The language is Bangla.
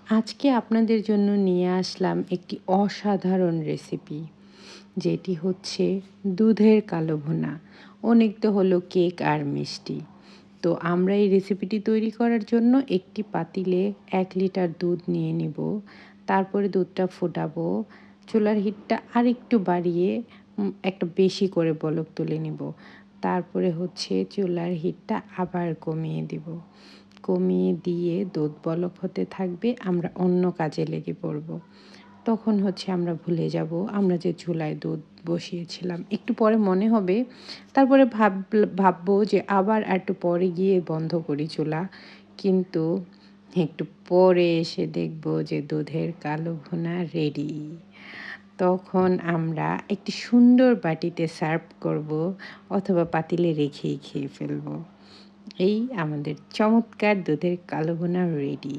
আজকে আপনাদের জন্য নিয়ে আসলাম একটি অসাধারণ রেসিপি, যেটি হচ্ছে দুধের কালো ভুনা। অনেক তো হলো কেক আর মিষ্টি। তো আমরা এই রেসিপিটি তৈরি করার জন্য একটি পাতিলে ১ লিটার দুধ নিয়ে নিব। তারপরে দুধটা ফোটাবো। চুলার হিটটা আরেকটু বাড়িয়ে একটা বেশি করে বলক তুলে নিব। তারপরে হচ্ছে চুলার হিটটা আবার কমিয়ে দিব। কমিয়ে দিয়ে দুধ বলক হতে থাকবে, আমরা অন্য কাজে লেগে পড়ব। তখন হচ্ছে আমরা ভুলে যাব আমরা যে চুলায় দুধ বসিয়েছিলাম। একটু পরে মনে হবে, তারপরে ভাববো যে আবার একটু পরে গিয়ে বন্ধ করি চুলা। কিন্তু একটু পরে এসে দেখব যে দুধের কালো ভুনা রেডি। তখন আমরা একটি সুন্দর বাটিতে সার্ভ করব অথবা পাতিলে রেখেই খেয়ে ফেলব। এই আমাদের চমৎকার দুধের কালো ভুনা রেডি।